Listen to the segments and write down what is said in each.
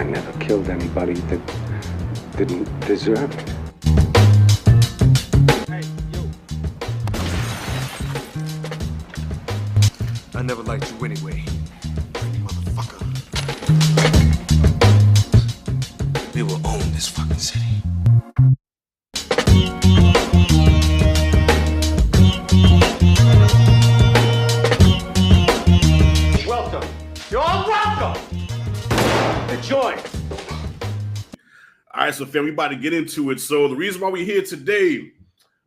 I never killed anybody that didn't deserve it. Hey, yo. I never liked you anyway, motherfucker. We will own this fucking city. Welcome. You're all welcome. Enjoy. All right, so fam, we about to get into it. So the reason why we're here today,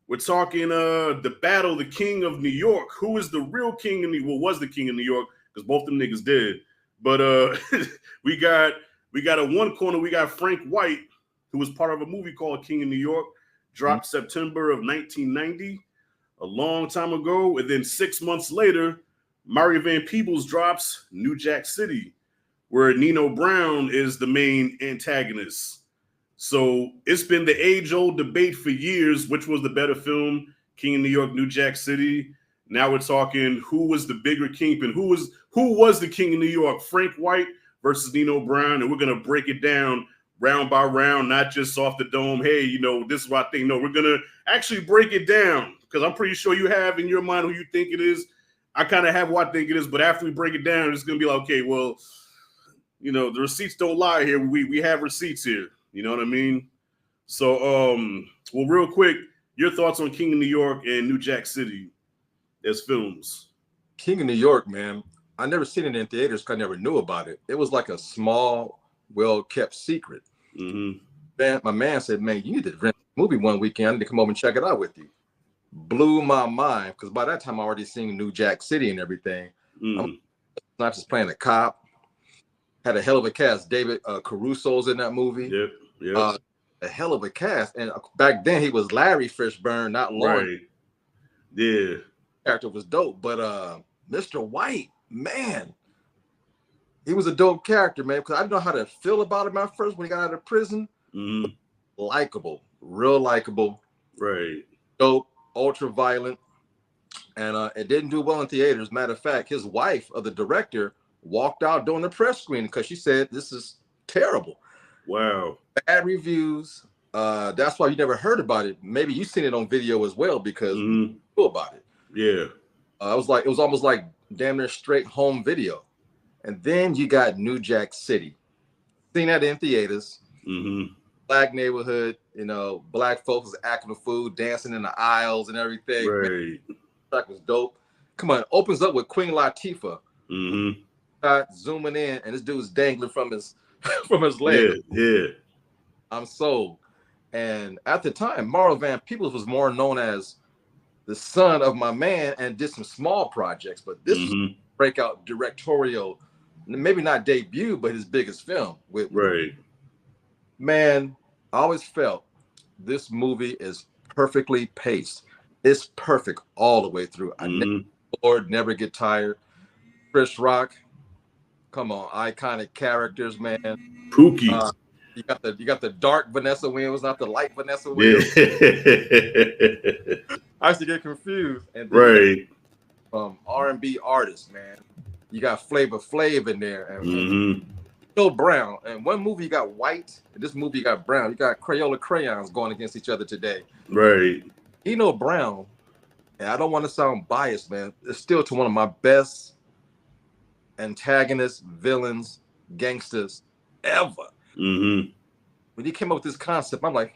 we're talking the battle, the king of New York. Who is the real king in New York? Well, was the king of New York, because both them niggas did. But we got at one corner, we got Frank White, who was part of a movie called King of New York, dropped September of 1990, a long time ago. And then 6 months later, Mario Van Peebles drops New Jack City, where Nino Brown is the main antagonist. So it's been the age-old debate for years, which was the better film, King of New York, New Jack City. Now we're talking who was the bigger kingpin, who was the king of New York, Frank White versus Nino Brown, and we're gonna break it down round by round, not just off the dome. Hey, you know, this is what I think. No, we're gonna actually break it down, because I'm pretty sure you have in your mind who you think it is. I kind of have what I think it is, but after we break it down, it's gonna be like, okay, well, you know, the receipts don't lie here. We have receipts here. You know what I mean? So, well, real quick, your thoughts on King of New York and New Jack City as films? King of New York, man. I never seen it in theaters because I never knew about it. It was like a small, well-kept secret. Mm-hmm. Man, my man said, man, you need to rent the movie one weekend. I need to come over and check it out with you. Blew my mind, because by that time I already seen New Jack City and everything. I'm not just playing a cop. Had a hell of a cast. David Caruso's in that movie. Yep. A hell of a cast. And back then he was Larry Fishburne, not Lauren. Right. Yeah. Character was dope. But Mr. White, man, he was a dope character, man, because I didn't know how to feel about him at first when he got out of prison. Likable, real likable. Right. Dope, ultra violent. And it didn't do well in theaters. Matter of fact, his wife of the director walked out during the press screening because she said this is terrible. Wow. Bad reviews. That's why you never heard about it. Maybe you've seen it on video as well, because we knew about it. Yeah. It was almost like damn near straight home video. And then you got New Jack City. Seen that in theaters. Black neighborhood, you know, black folks acting the food, dancing in the aisles and everything. Right. Man, that was dope. Come on, opens up with Queen Latifah. Zooming in, and this dude's dangling from his leg. Yeah. I'm sold. And at the time, Mario Van Peebles was more known as the son of my man and did some small projects, but this was breakout directorial, maybe not debut, but his biggest film. Man, I always felt this movie is perfectly paced. It's perfect all the way through. I never bored, never get tired. Chris Rock, come on, iconic characters, man. Pookie. You got the dark Vanessa Williams, not the light Vanessa Williams. I used to get confused. And then R&B artists, man. You got Flavor Flav in there, and Bill Brown. And one movie you got White, and this movie you got Brown. You got Crayola crayons going against each other today. Right. Nino Brown, and I don't want to sound biased, man, it's still to one of my best antagonists, villains, gangsters ever. When he came up with this concept, I'm like,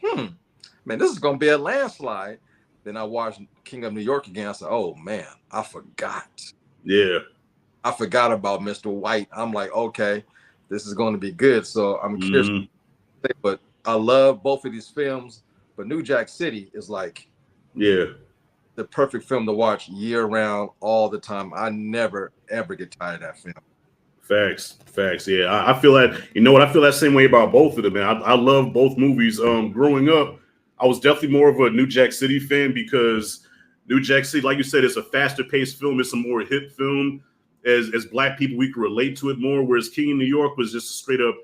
man, this is gonna be a landslide. Then I watched King of New York again. I said, oh man, I forgot. Yeah. I forgot about Mr. White. I'm like, okay, this is going to be good. So I'm curious, but I love both of these films. But New Jack City is like, the perfect film to watch year round, all the time. I never ever get tired of that film. Facts. Yeah, I feel that. You know what? I feel that same way about both of them, man. I love both movies. Growing up, I was definitely more of a New Jack City fan, because New Jack City, like you said, it's a faster paced film. It's a more hip film. As Black people, we can relate to it more. Whereas King of New York was just a straight up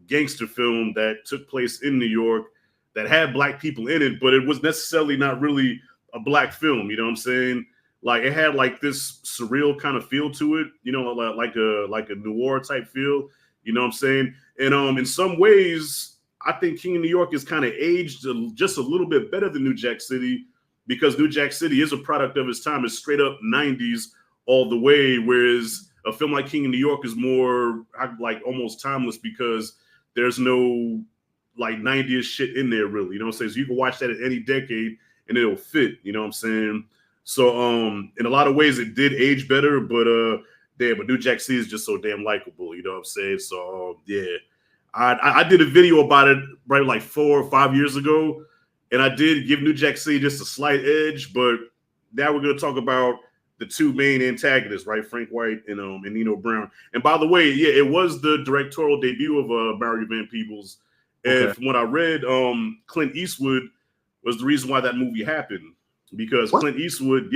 gangster film that took place in New York, that had Black people in it, but it was necessarily not really a Black film. You know what I'm saying? Like, it had like this surreal kind of feel to it, you know, like a noir type feel. You know what I'm saying? And in some ways, I think King of New York is kind of aged just a little bit better than New Jack City, because New Jack City is a product of its time. It's straight up 90s all the way, whereas a film like King of New York is more like almost timeless, because there's no like 90s shit in there really. You know what I'm saying? So you can watch that at any decade and it'll fit. You know what I'm saying? So in a lot of ways it did age better, but but New Jack City is just so damn likable. You know what I'm saying? So yeah. I did a video about it right like 4 or 5 years ago, and I did give New Jack City just a slight edge. But now we're going to talk about the two main antagonists, right? Frank White and Nino Brown. And by the way, yeah, it was the directorial debut of Barry Van Peebles. And from what I read, Clint Eastwood was the reason why that movie happened, because Clint Eastwood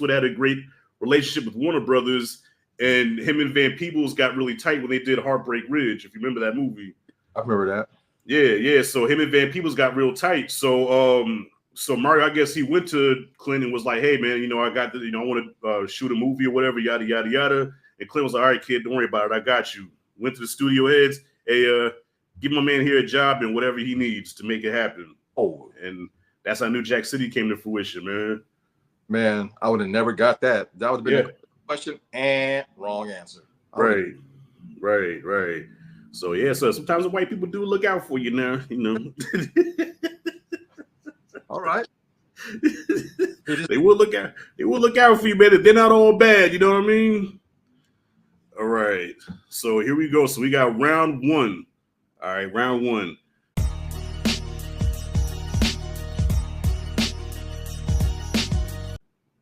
had a great relationship with Warner Brothers. And him and Van Peebles got really tight when they did Heartbreak Ridge, if you remember that movie. I remember that. Yeah. So him and Van Peebles got real tight. So so Mario, I guess he went to Clint and was like, hey, man, I got I want to shoot a movie or whatever, yada, yada, yada. And Clint was like, all right, kid, don't worry about it. I got you. Went to the studio heads. Hey, give my man here a job and whatever he needs to make it happen. Oh. And that's how New Jack City came to fruition, man. Man, I would have never got that. That would have been a question and wrong answer. Right. So yeah, so sometimes the white people do look out for you now, All right. They will look out for you, man. They're not all bad, you know what I mean? All right. So here we go. So we got round one. All right, round one.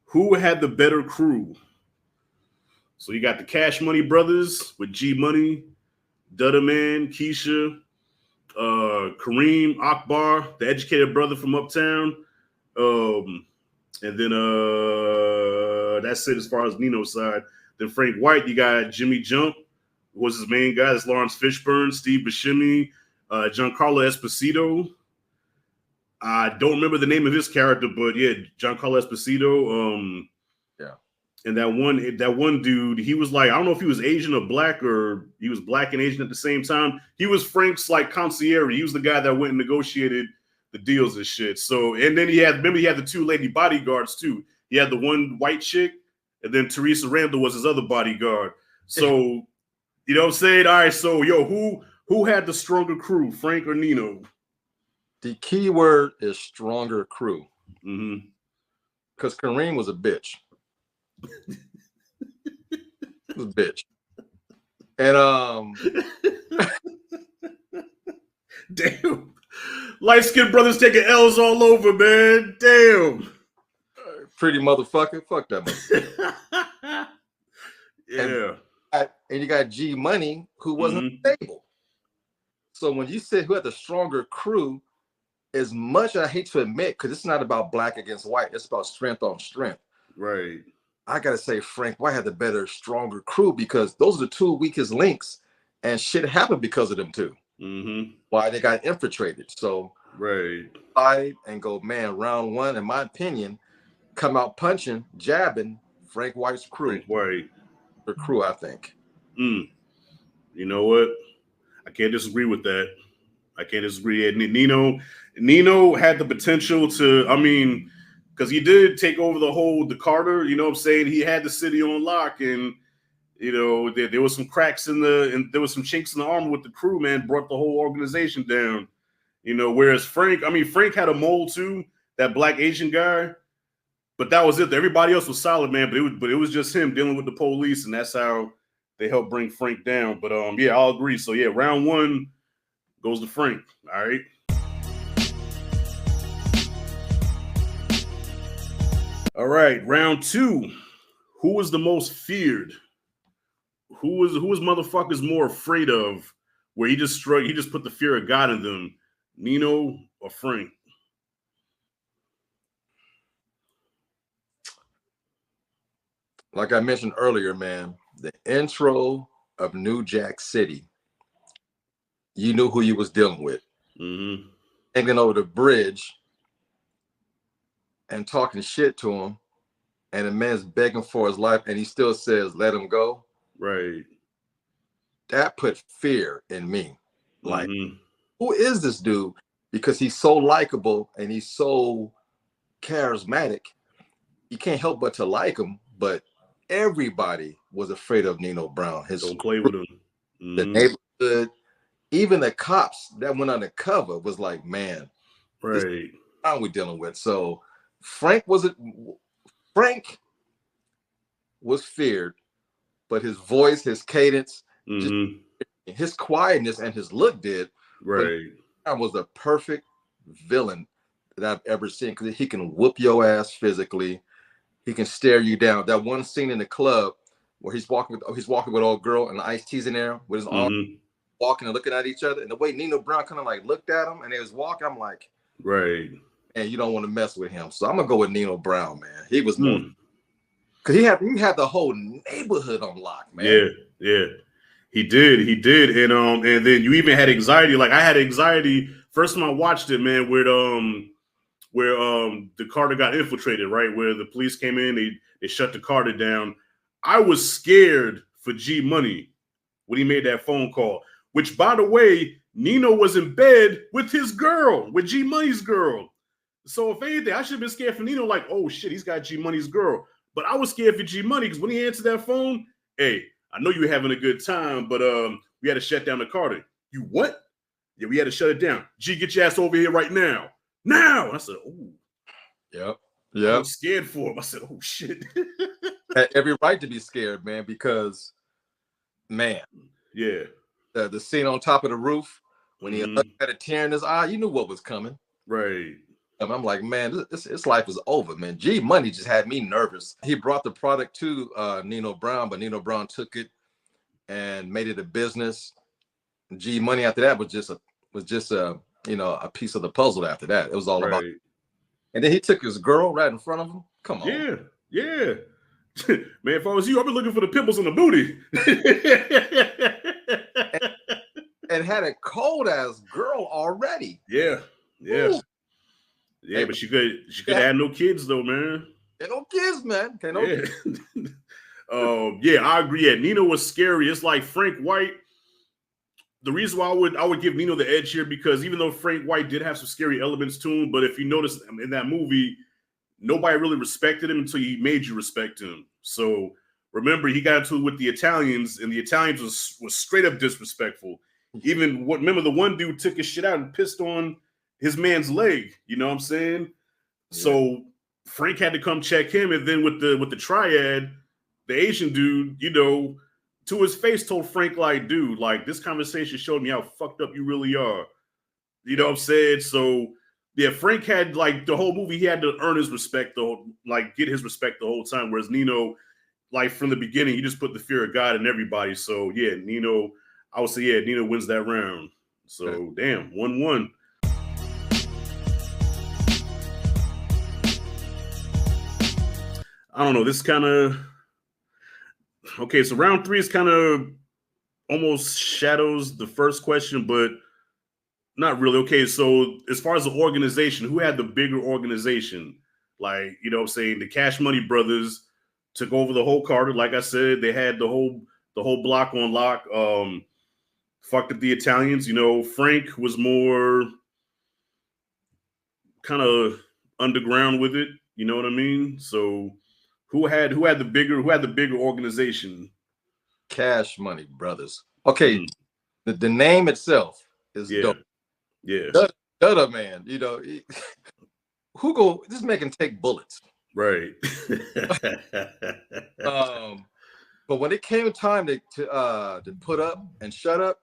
Who had the better crew? So you got the Cash Money Brothers with G Money, Dutta Man, Keisha, Kareem, Akbar, the educated brother from Uptown. And then that's it as far as Nino's side. Then Frank White, you got Jimmy Jump, who was his main guy. That's Lawrence Fishburne, Steve Buscemi, Giancarlo Esposito. I don't remember the name of his character, but yeah, Giancarlo Esposito. And that one dude, he was like, I don't know if he was Asian or black, or he was black and Asian at the same time. He was Frank's like concierge. He was the guy that went and negotiated the deals and shit. So, and then he had the two lady bodyguards too. He had the one white chick, and then Teresa Randall was his other bodyguard. So, you know what I'm saying? All right, so who had the stronger crew, Frank or Nino? The key word is stronger crew. Mm-hmm. Because Kareem was a bitch. He was a bitch. And damn. Light-skinned brothers taking L's all over, man. Damn. Pretty motherfucker. Fuck that motherfucker. Yeah. And you got G Money, who wasn't stable. So when you say who had the stronger crew, as much I hate to admit, because it's not about black against white, it's about strength on strength. Right. I gotta say Frank White had the better, stronger crew, because those are the two weakest links, and shit happened because of them too. Mm-hmm. Why they got infiltrated. So right. And go, man, round one, in my opinion, come out punching, jabbing Frank White's crew. Frank White. The crew, I think. You know what? I can't disagree with that. I can't disagree. Nino had the potential to, I mean, because he did take over the Carter, you know what I'm saying? He had the city on lock, and there was some cracks and there was some chinks in the armor with the crew, man, brought the whole organization down. Whereas Frank had a mold too, that black Asian guy, but that was it. Everybody else was solid, man, but it was just him dealing with the police, and that's how they helped bring Frank down. But yeah, I'll agree. So yeah, round one goes to Frank. All right. All right, round two. Who was the most feared? Who was motherfuckers more afraid of? Where he just put the fear of God in them. Nino or Frank? Like I mentioned earlier, man, the intro of New Jack City, you knew who you was dealing with. Mm-hmm. Hanging over the bridge and talking shit to him, and the man's begging for his life, and he still says, let him go. Right. that put fear in me. Like, who is this dude? Because he's so likable and he's so charismatic. You can't help but to like him. But everybody was afraid of Nino Brown. Don't play with him. The neighborhood, even the cops that went undercover was like, man, right? How are we dealing with? So Frank was feared, but his voice, his cadence, his quietness, and his look did. Right. That was a perfect villain that I've ever seen because he can whoop your ass physically. He can stare you down. That one scene in the club where he's walking with old girl and the Ice T's in there with his arm walking and looking at each other, and the way Nino Brown kind of like looked at him and they was walking, I'm like, right. And you don't want to mess with him. So I'm gonna go with Nino Brown, man. He was more because he had the whole neighborhood on lock, man. Yeah. He did. And then you even had anxiety. Like I had anxiety first time I watched it, man, where the Carter got infiltrated, right? Where the police came in, they shut the Carter down. I was scared for G Money when he made that phone call, which by the way, Nino was in bed with his girl, with G Money's girl. So if anything, I should have been scared for Nino, like, oh shit, he's got G Money's girl. But I was scared for G Money because when he answered that phone, hey, I know you were having a good time, but we had to shut down the Carter. You what? Yeah, we had to shut it down. G, get your ass over here right now. Now. And I said, oh. Yep. I was scared for him. I said, oh shit. Had every right to be scared, man, because man. Yeah. The scene on top of the roof when he had a tear in his eye, you knew what was coming. Right. And I'm like, man, this life is over, man. G Money just had me nervous. He brought the product to Nino Brown, but Nino Brown took it and made it a business. G Money after that was just a piece of the puzzle. After that, it was all about. And then he took his girl right in front of him. Come on. Yeah. Man, if I was you, I'd be looking for the pimples on the booty. and had a cold ass girl already. Yeah. Ooh. Yeah, but she could have no kids though, man. No kids, man. Yeah, I agree. Yeah, Nino was scary. It's like Frank White. The reason why I would give Nino the edge here because even though Frank White did have some scary elements to him, but if you notice in that movie, nobody really respected him until he made you respect him. So remember, he got into it with the Italians, and the Italians was straight up disrespectful. Remember the one dude took his shit out and pissed on his man's leg. You know what I'm saying? Yeah. So Frank had to come check him, and then with the triad, the Asian dude, to his face told Frank, like, dude, like this conversation showed me how fucked up you really are. You know what I'm saying? So yeah, Frank had like the whole movie, he had to earn his respect, get his respect the whole time. Whereas Nino, like from the beginning, he just put the fear of God in everybody. So yeah, Nino, I would say, Nino wins that round. So damn, 1-1. I don't know. This kind of okay. So round 3 is kind of almost shadows the first question, but not really. Okay. So as far as the organization, who had the bigger organization? Like, you know what I'm saying? The Cash Money brothers took over the whole Carter. Like I said, they had the whole block on lock. Fucked up the Italians. Frank was more kind of underground with it. You know what I mean? So who had the bigger organization? Cash Money brothers. Okay, the name itself is dope. Yeah, Dutta man. Who go? This man can take bullets. Right. But when it came time to put up and shut up,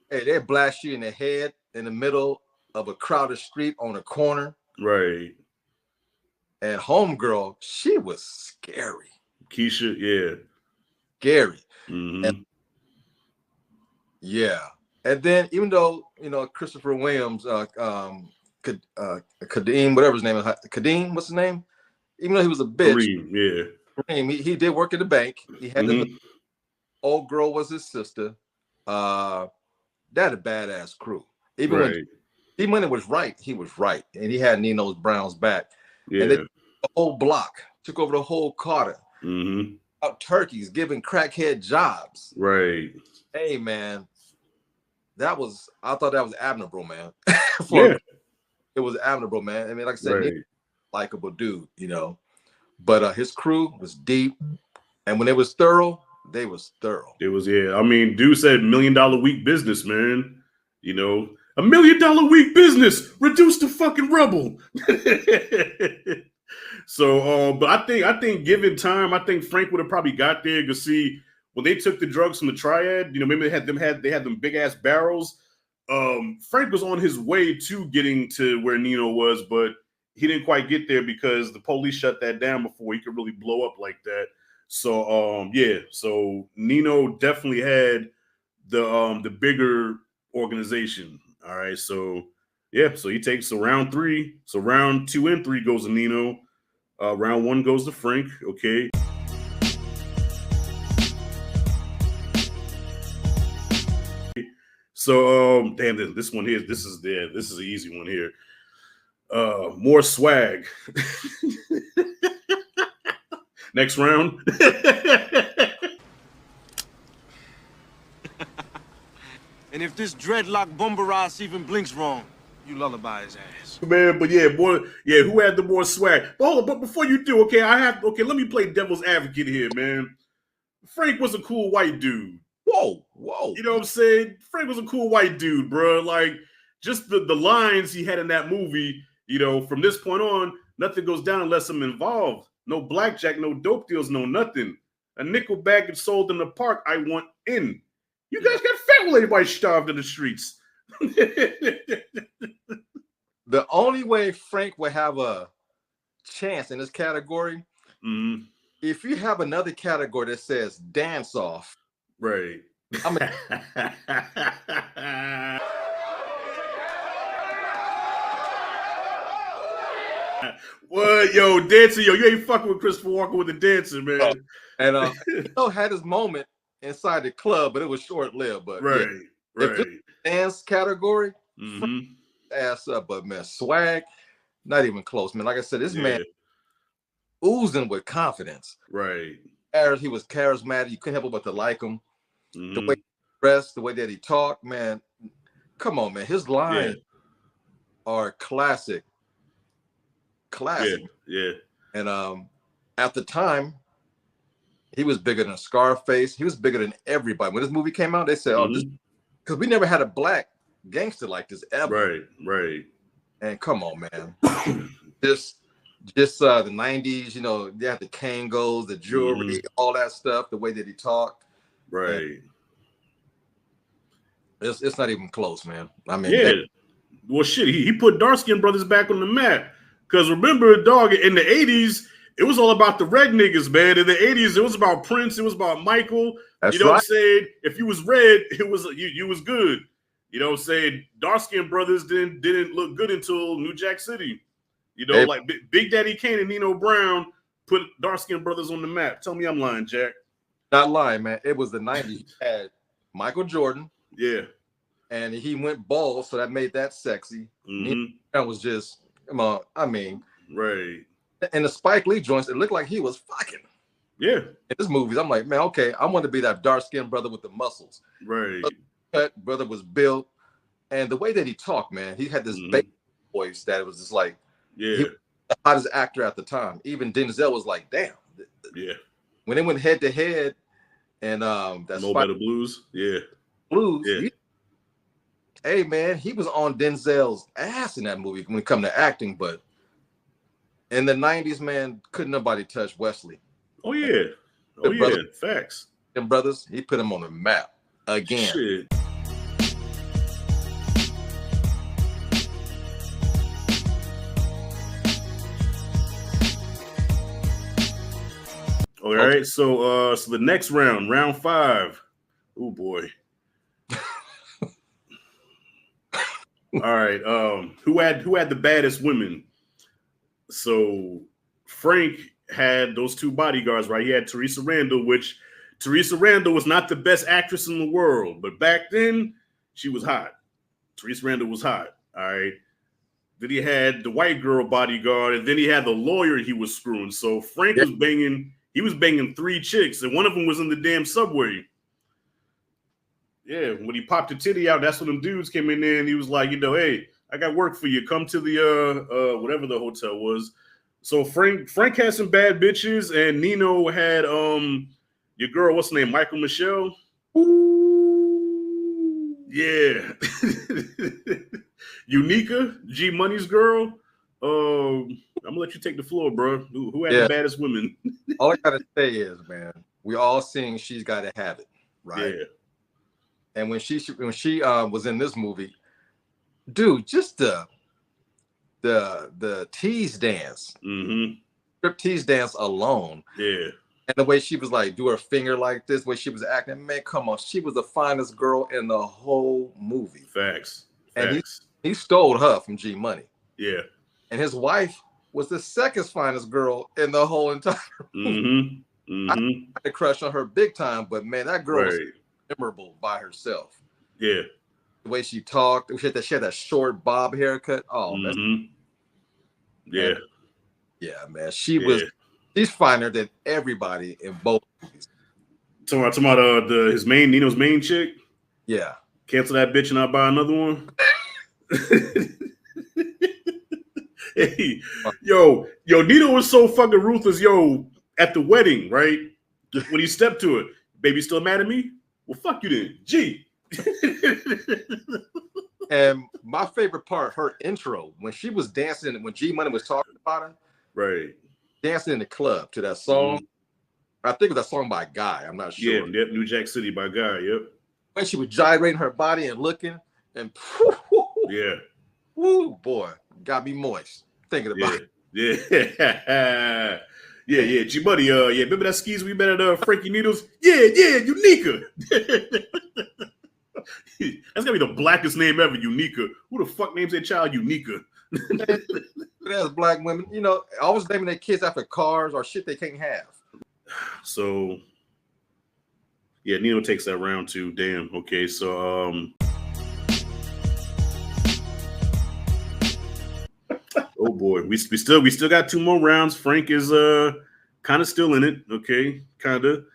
hey, they blast you in the head in the middle of a crowded street on a corner. Right. And homegirl, she was scary. Keisha, yeah. Scary. Mm-hmm. And then even though, Christopher Williams, Kadeem, whatever his name is, Kadeem, what's his name? Even though he was a bitch. Kareem, he did work at the bank. He had the old girl was his sister. That a badass crew. Even when D-Money was right, he was right. And he had Nino Brown's back. Yeah. And they took the whole block, took over the whole Carter. Out turkeys, giving crackhead jobs. Right. Hey man, I thought that was admirable, man. Yeah. It was admirable, man. I mean, like I said, Right. likable dude, you know. But his crew was deep, and when it was thorough, they was thorough. It was, yeah. I mean, dude said $1 million a week business, man. You know, $1 million a week business. Reduce the fucking rubble. So, but I think given time, I think Frank would have probably got there. Because see, when they took the drugs from the triad, you know, maybe they had them big ass barrels. Frank was on his way to getting to where Nino was, but he didn't quite get there because the police shut that down before he could really blow up like that. So yeah, so Nino definitely had the bigger organization. All right, so yeah, so he takes round 3. So round 2 and 3 goes to Nino. Round 1 goes to Frank. Okay. So damn, this one here, this is an easy one here. More swag. Next round. And if this dreadlock bumbaras even blinks wrong, you lullaby his ass. Man, but yeah, boy, yeah, who had the more swag? But hold on, but before you do, okay, let me play devil's advocate here, man. Frank was a cool white dude. Whoa. You know what I'm saying? Frank was a cool white dude, bro. Like, just the lines he had in that movie, you know, from this point on, nothing goes down unless I'm involved. No blackjack, no dope deals, no nothing. A nickel bag gets sold in the park, I want in. You guys got fat while everybody starved in the streets. The only way Frank would have a chance in this category, if you have another category that says dance off. Right. What, yo, dancing, yo, you ain't fucking with Christopher Walken with the dancer, man. And Nino had his moment inside the club, but it was short lived. But right. If it's dance category, ass up, but man, swag, not even close, man. Like I said, this man oozing with confidence. Right. He was charismatic. You couldn't help but to like him. The way he dressed, the way that he talked, man. Come on, man. His lines are classic. Yeah. And at the time, he was bigger than Scarface. He was bigger than everybody. When this movie came out, they said, "Oh, this," because we never had a black gangster like this ever. Right. And come on, man. Just the 90s, you know, they had the Kangos, the jewelry, all that stuff, the way that he talked. Right. It's not even close, man. I mean, well, shit, he put dark skinned brothers back on the map. Because remember, dog, in the 80s, it was all about the red niggas, man. In the 80s, it was about Prince, it was about Michael. You know what I'm saying? If you was red, it was you was good. You know what I'm saying? Dark skinned brothers didn't look good until New Jack City. You know, like Big Daddy Kane and Nino Brown put dark skinned brothers on the map. Tell me I'm lying, Jack. Not lying, man. It was the 90s. You had Michael Jordan. Yeah. And he went bald, so that made that sexy. That was just, come on, I mean. Right. And the Spike Lee joints, it looked like he was fucking. Yeah. In this movies, I'm like, man, okay, I want to be that dark-skinned brother with the muscles. Right. That brother was built. And the way that he talked, man, he had this baby voice that was just like, he was the hottest actor at the time. Even Denzel was like, damn. Yeah. When they went head to head, and that's No Better Blues. Yeah. Blues. Yeah. Hey man, he was on Denzel's ass in that movie when it come to acting, but in the 90s, man, couldn't nobody touch Wesley. Oh yeah. Facts. Them brothers, he put them on the map again. Shit. All right, so the next round, round 5. Oh boy. All right. Who had the baddest women? So Frank had those 2 bodyguards, right? He had Teresa Randall, which Teresa Randall was not the best actress in the world, but back then she was hot. Teresa Randall was hot. All right. Then he had the white girl bodyguard, and then he had the lawyer he was screwing. So Frank was banging. He was banging 3 chicks, and one of them was in the damn subway. Yeah, when he popped the titty out, that's when them dudes came in there and he was like, you know, hey, I got work for you. Come to the whatever the hotel was. So Frank had some bad bitches, and Nino had your girl, what's her name? Michael Michelle. Ooh. Yeah. Unica, G Money's girl. I'm gonna let you take the floor, bro. Who had the baddest women? All I gotta say is, man, we all sing She's Gotta Have It, right? Yeah. And when she was in this movie, dude, just the tease dance, strip tease dance alone, yeah, and the way she was like do her finger like this, way she was acting, man, come on, she was the finest girl in the whole movie. Facts. And he stole her from G Money. Yeah, and his wife was the second finest girl in the whole entire movie. I had a crush on her big time, but man, that girl was memorable by herself. Yeah, the way she talked, she had that short bob haircut. Oh, yeah, man, she's finer than everybody in both movies. Talking about Nino's main chick. Yeah, cancel that bitch and I'll buy another one. Hey, yo, Nino was so fucking ruthless. Yo, at the wedding, right? When he stepped to it, baby, still mad at me? Well, fuck you then, G. And my favorite part, her intro, when she was dancing, when G Money was talking about her, right, dancing in the club to that song. I think it was that song by Guy. I'm not sure. Yeah, New Jack City by Guy. Yep. When she was gyrating her body and looking, and yeah, woo, boy, got me moist thinking about it. Yeah. Yeah, G Money. Yeah, remember that skis we met at Frankie Needles? Yeah, Unica. That's gonna be the blackest name ever, Unica. Who the fuck names their child Unica? That's black women, always naming their kids after cars or shit they can't have. So, yeah, Nino takes that round too. Damn. Okay, so oh boy, we still got two more rounds. Frank is kind of still in it. Okay, kind of.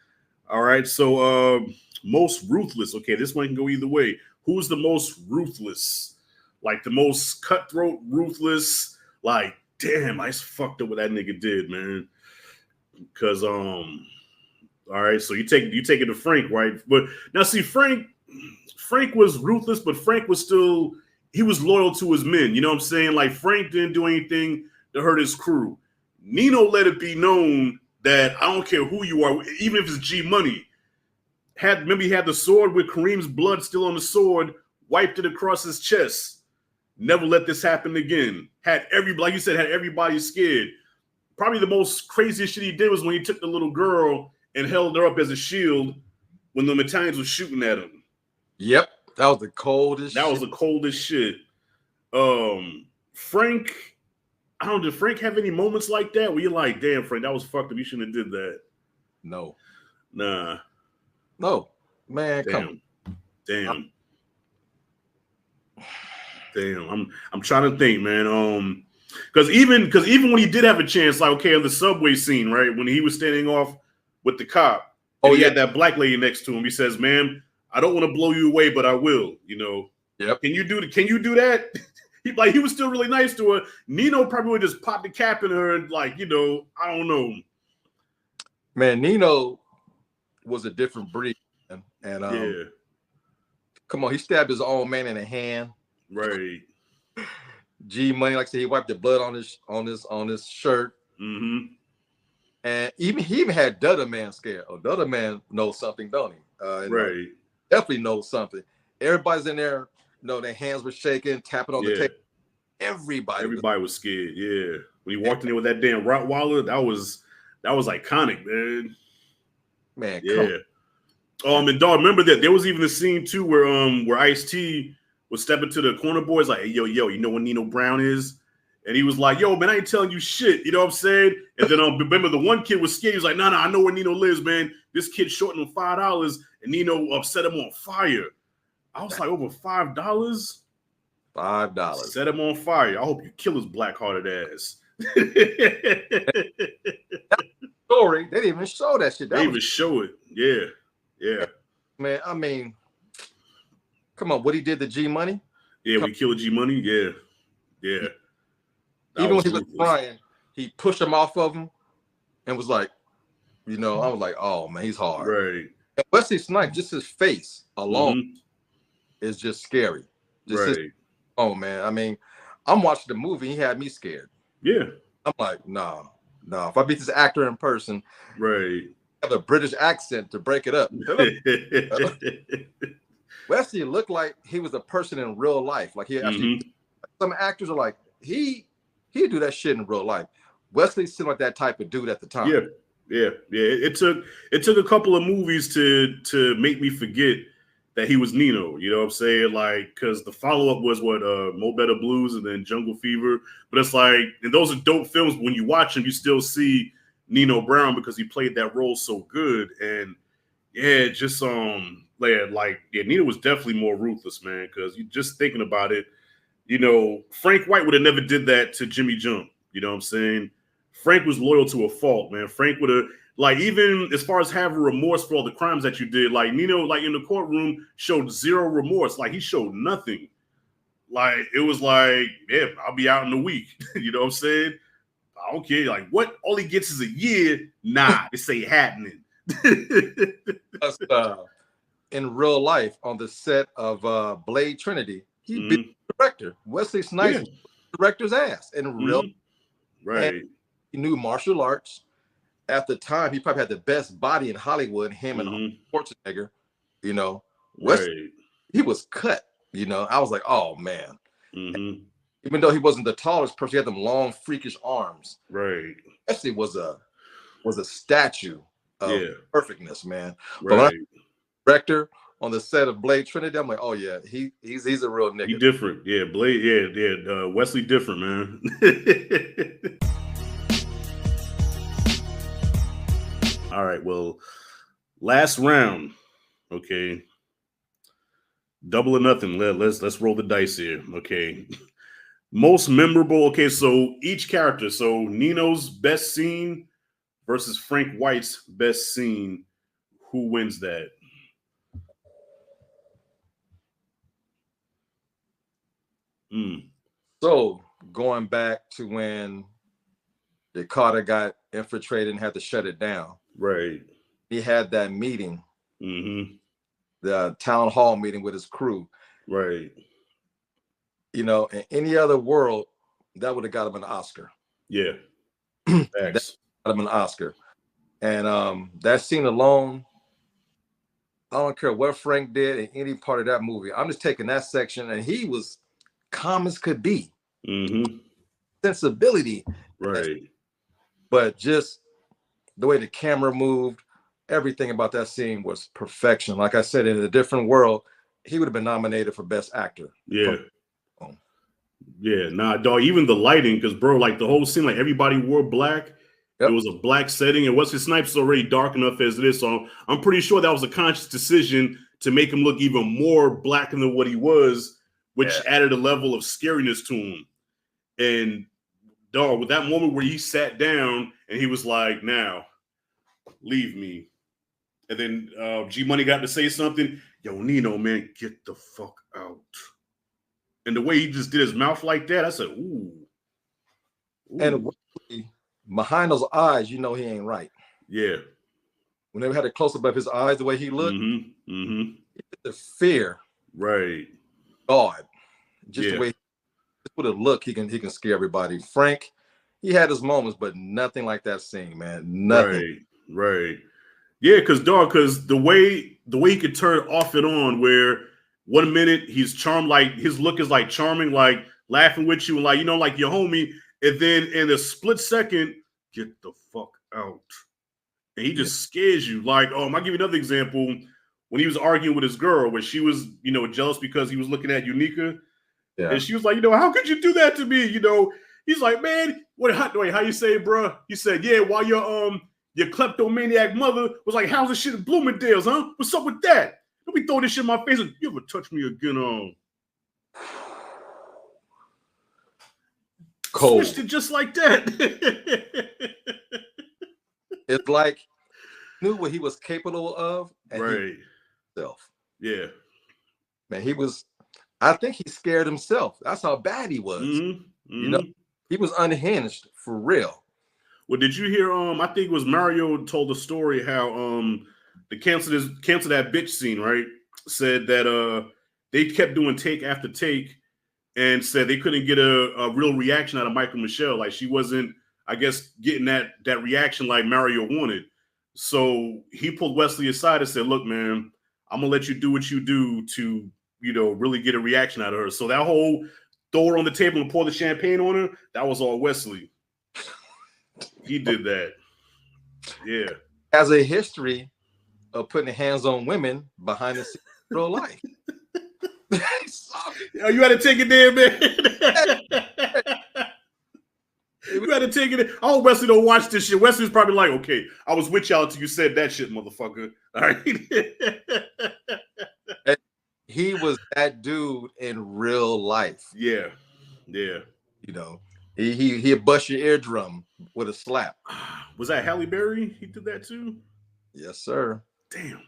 All right, so most ruthless. Okay, this one can go either way. Who's the most ruthless? Like the most cutthroat, ruthless. Like, damn, I just fucked up what that nigga did, man. Because all right, so you take it to Frank, right? But now see, Frank was ruthless, but Frank was still, he was loyal to his men. You know what I'm saying? Like Frank didn't do anything to hurt his crew. Nino let it be known that I don't care who you are, even if it's G Money. Remember he had the sword with Kareem's blood still on the sword, wiped it across his chest. Never let this happen again. Like you said, had everybody scared. Probably the most craziest shit he did was when he took the little girl and held her up as a shield when the Italians were shooting at him. Yep, that was the coldest. That was the coldest shit. Frank, I don't know. Did Frank have any moments like that where you're like, damn, Frank, that was fucked up. You shouldn't have did that. No. Nah. No, man. Damn. Come. Damn. I'm trying to think, man. Because even when he did have a chance, like okay, on the subway scene, right, when he was standing off with the cop, and he had that black lady next to him. He says, "Ma'am, I don't want to blow you away, but I will." Yep. Can you do that? He was still really nice to her. Nino probably would just pop the cap in her and I don't know. Man, Nino was a different breed, and yeah. Come on, he stabbed his own man in the hand. Right. G Money, like I said, he wiped the blood on his shirt. Mm-hmm. And he even had Dudda Man scared. Oh, Dudda Man knows something, don't he? Right. Definitely knows something. Everybody's in there. Their hands were shaking, tapping on the table. Everybody was scared. Yeah. When he walked in there with that damn Rottweiler, that was iconic, man. Man, yeah. And dog, remember that there was even a scene too where Ice-T was stepping to the corner boys like, hey, yo, you know what Nino Brown is? And he was like, yo, man, I ain't telling you shit. You know what I'm saying? And then remember the one kid was scared. He was like, no, I know where Nino lives, man. This kid shorting him $5 and Nino set him on fire. I was like, over $5? $5. Set him on fire. I hope you kill his black-hearted ass. Story. They didn't even show that shit. They didn't even show it. Yeah. Man, I mean, Come on, what he did to G Money? Yeah, we killed G Money. Yeah, yeah. Even when he was crying, he pushed him off of him and was like, I was like, oh man, he's hard. Right. And Wesley Snipes, just his face alone is just scary. Just oh man, I mean, I'm watching the movie. He had me scared. Yeah. I'm like, nah. If I beat this actor in person, right, have a British accent to break it up. Wesley looked like he was a person in real life. Like he actually, some actors are like, he'd do that shit in real life. Wesley seemed like that type of dude at the time. Yeah. It took a couple of movies to make me forget that he was Nino. You know what I'm saying? Like, because the follow up was Mo Better Blues and then Jungle Fever. But it's like, and those are dope films. When you watch them, you still see Nino Brown because he played that role so good. And yeah, just Nino was definitely more ruthless, man. Because you just thinking about it, Frank White would have never did that to Jimmy Jump. You know what I'm saying? Frank was loyal to a fault, man. Frank would have, even as far as having remorse for all the crimes that you did, Nino, in the courtroom, showed zero remorse. He showed nothing. It was like, yeah, I'll be out in a week. You know what I'm saying? I don't care. What? All he gets is a year. Nah, this ain't happening. In real life, on the set of Blade Trinity, he beat the director. Wesley Snipes was the director's ass in real. Right. And he knew martial arts. At the time, he probably had the best body in Hollywood. Him and Schwarzenegger. Wesley, he was cut. I was like, oh man. Even though he wasn't the tallest person, he had them long, freakish arms. Right. Wesley was a statue of perfectness, man. Right. But when I director on the set of Blade Trinity, I'm like, oh yeah, he's a real nigga. He different. Yeah, Blade, yeah. Wesley different, man. All right, well, last round. Okay. Double or nothing. Let's roll the dice here. Okay. Most memorable. Okay, so each character. So Nino's best scene versus Frank White's best scene. Who wins that? So going back to when the Carter got infiltrated and had to shut it down. Right. He had that meeting, the town hall meeting with his crew. Right. In any other world, that would have got him an Oscar. Yeah. That got him an Oscar. And that scene alone, I don't care what Frank did in any part of that movie. I'm just taking that section, and he was calm as could be. Sensibility. Right. But just the way the camera moved, everything about that scene was perfection. Like I said, in a different world, he would have been nominated for Best Actor. Yeah. Yeah, nah, dog. Even the lighting, because bro, the whole scene, everybody wore black. It was a black setting, and Wesley Snipes is already dark enough as it is. So I'm pretty sure that was a conscious decision to make him look even more black than what he was, which added a level of scariness to him. And dog, with that moment where he sat down and he was like, "Now, leave me," and then G Money got to say something. Yo, Nino, man, get the fuck out. And the way he just did his mouth like that, I said, ooh. And behind those eyes, he ain't right. Yeah. When they had a close-up of his eyes, the way he looked, the fear. Right. God. Just the way, just with a look, he can scare everybody. Frank, he had his moments, but nothing like that scene, man. Nothing. Right. Yeah, because the way he could turn off and on, where 1 minute he's charmed, his look is charming, laughing with you, and like your homie, and then in a split second, get the fuck out. And he just scares you. I'll give you another example. When he was arguing with his girl, where she was, jealous because he was looking at Unica. Yeah. And she was like, how could you do that to me? He's like, man, wait, how you say it, bro? He said, yeah, while your kleptomaniac mother was like, how's this shit in Bloomingdale's, huh? What's up with that? Don't be throwing this shit in my face. And you ever touch me again? Cold. Switched it just like that. It's like he knew what he was capable of. And right. Himself. Yeah. man, he was. I think he scared himself. That's how bad he was. You know, he was unhinged for real. Well, did you hear? I think it was Mario told the story how the cancel that bitch scene, right? Said that they kept doing take after take, and said they couldn't get a real reaction out of Michael Michelle. Like she wasn't, I guess, getting that reaction like Mario wanted. So he pulled Wesley aside and said, "Look, man, I'm gonna let you do what you do to, really get a reaction out of her." So that whole throw her on the table and pour the champagne on her, that was all Wesley. He did that. Yeah. Has a history of putting hands on women behind the scenes in real life. Oh, you had to take it there, man. You had to take it. I hope Wesley don't watch this shit. Wesley's probably like, okay, I was with y'all until you said that shit, motherfucker. All right. He was that dude in real life. Yeah. He'd bust your eardrum with a slap. Was that Halle Berry? He did that too? Yes, sir. Damn.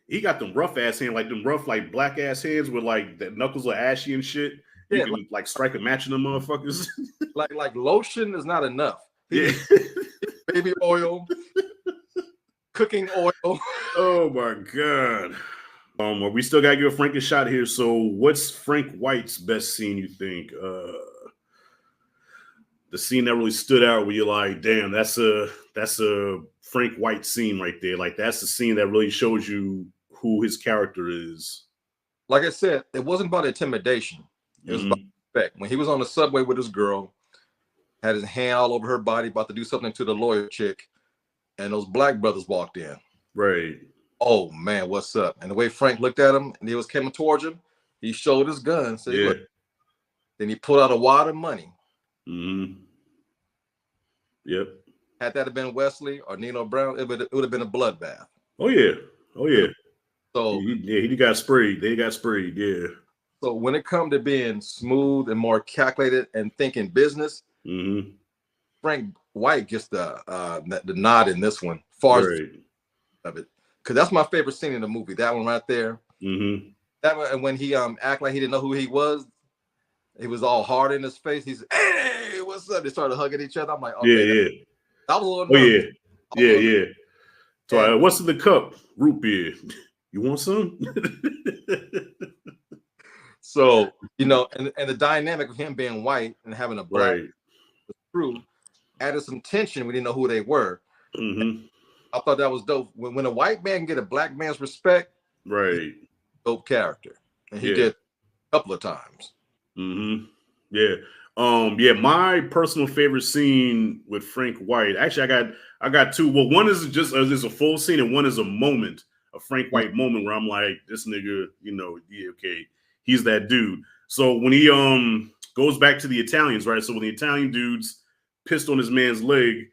He got them rough ass hands, like them rough, like black ass hands with like the knuckles are ashy and shit. You can like strike a match in them motherfuckers. like lotion is not enough. Yeah. Baby oil, cooking oil. Oh my god. We still gotta give Frank a shot here. So what's Frank White's best scene, you think? The scene that really stood out where you're like, damn, that's a Frank White scene right there. Like that's the scene that really shows you who his character is. Like I said, it wasn't about intimidation. It was about respect. When he was on the subway with his girl, had his hand all over her body, about to do something to the lawyer chick, and those black brothers walked in. Right. Oh man, what's up? And the way Frank looked at him and he was coming towards him, he showed his gun. Said, look. Then he pulled out a wad of money. Yep. Had that have been Wesley or Nino Brown, it would have been a bloodbath. Oh yeah. So he got sprayed. They got sprayed. Yeah. So when it comes to being smooth and more calculated and thinking business, Frank White gets the nod in this one. Far as of it, because that's my favorite scene in the movie. That one right there. That one, and when he act like he didn't know who he was all hard in his face. He's, hey, what's up? They started hugging each other. I'm like, okay, that was a little nervous. Yeah. So what's in the cup? Root beer. You want some? So, and the dynamic of him being white and having a black crew added some tension. We didn't know who they were. I thought that was dope. When a white man can get a black man's respect, dope character. And he did a couple of times. My personal favorite scene with Frank White. Actually, I got two. Well, one is just is a full scene, and one is a moment, a Frank White moment where I'm like, this nigga, okay, he's that dude. So when he goes back to the Italians, right? So when the Italian dudes pissed on his man's leg,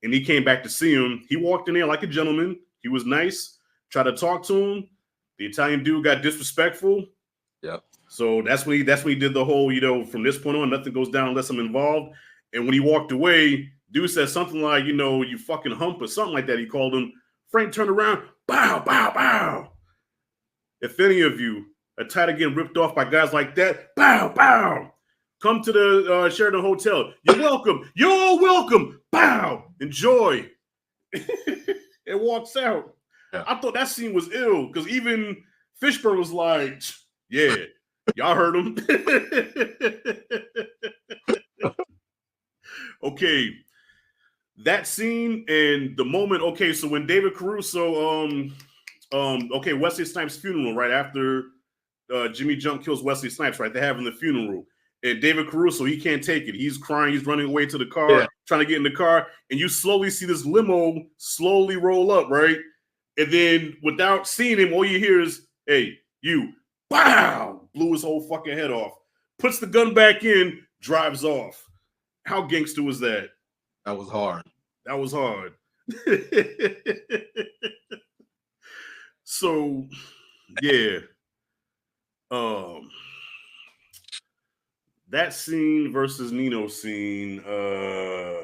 and he came back to see him, he walked in there like a gentleman. He was nice, tried to talk to him. The Italian dude got disrespectful. Yep. So that's when he did the whole, from this point on, nothing goes down unless I'm involved. And when he walked away, dude said something like, you fucking hump or something like that. He called him. Frank turned around, bow, bow, bow. If any of you are tired of getting ripped off by guys like that, bow, bow. Come to the Sheraton Hotel. You're welcome. You're welcome. Bow. Enjoy. It walks out. Yeah. I thought that scene was ill because even Fishburne was like, yeah, y'all heard him. Okay. That scene and the moment, okay, so when David Caruso, Wesley Snipes' funeral, right after Jimmy Jump kills Wesley Snipes, right? They're having the funeral. And David Caruso, he can't take it. He's crying. He's running away to the car, trying to get in the car. And you slowly see this limo slowly roll up, right? And then without seeing him, all you hear is, hey, you, wow, blew his whole fucking head off. Puts the gun back in, drives off. How gangster was that? That was hard. That was hard. So, yeah. That scene versus Nino's scene, I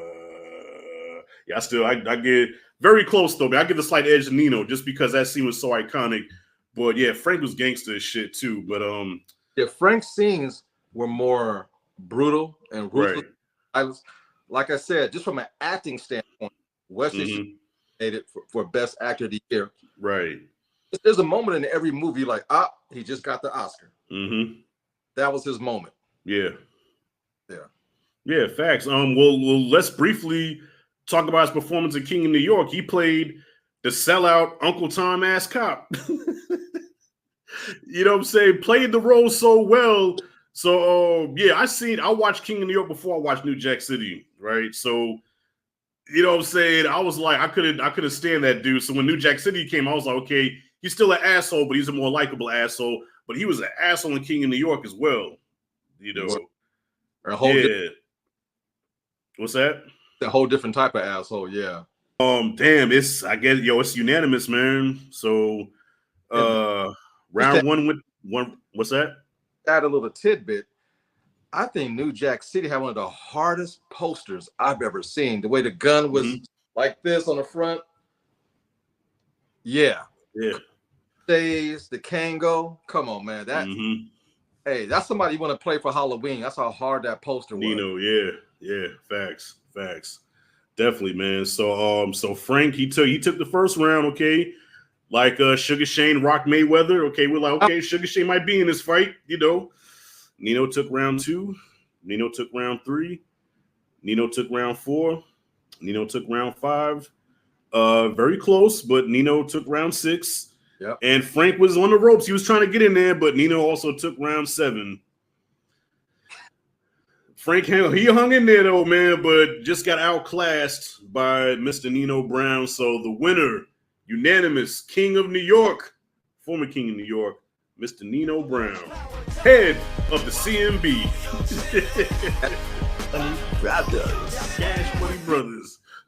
get very close though, but I give the slight edge to Nino just because that scene was so iconic. But yeah, Frank was gangster as shit too. But yeah, Frank's scenes were more brutal and ruthless. Right. Like I said, just from an acting standpoint, Wesley made it for best actor of the year. Right. There's a moment in every movie like, he just got the Oscar. That was his moment. Yeah. Yeah. Yeah, facts. Well, let's briefly talk about his performance in King of New York. He played the sellout Uncle Tom ass cop. You know what I'm saying? Played the role so well. So yeah, I watched King of New York before I watched New Jack City, right? So you know what I'm saying? I was like, I couldn't stand that dude. So when New Jack City came, I was like, okay, he's still an asshole, but he's a more likable asshole. But he was an asshole in King of New York as well. You know. What's that? A whole different type of asshole, yeah. Damn, it's unanimous, man. So round one with one. What's that? Add a little tidbit. I think New Jack City had one of the hardest posters I've ever seen. The way the gun was like this on the front. Yeah. Yeah. Days, the Kango. Come on, man. That hey, that's somebody you want to play for Halloween. That's how hard that poster was. Nino, yeah. Facts. Definitely, man. So Frank, he took the first round, okay. Like Sugar Shane, Rock Mayweather. Okay, we're like, okay, Sugar Shane might be in this fight, you know. Nino took round 2. Nino took round 3. Nino took round 4. Nino took round 5. Very close, but Nino took round 6. Yep. And Frank was on the ropes. He was trying to get in there, but Nino also took round 7. Frank, he hung in there though, man, but just got outclassed by Mr. Nino Brown. So the winner, unanimous, King of New York, former King of New York, Mr. Nino Brown, head of the CMB. Cash Money Brothers.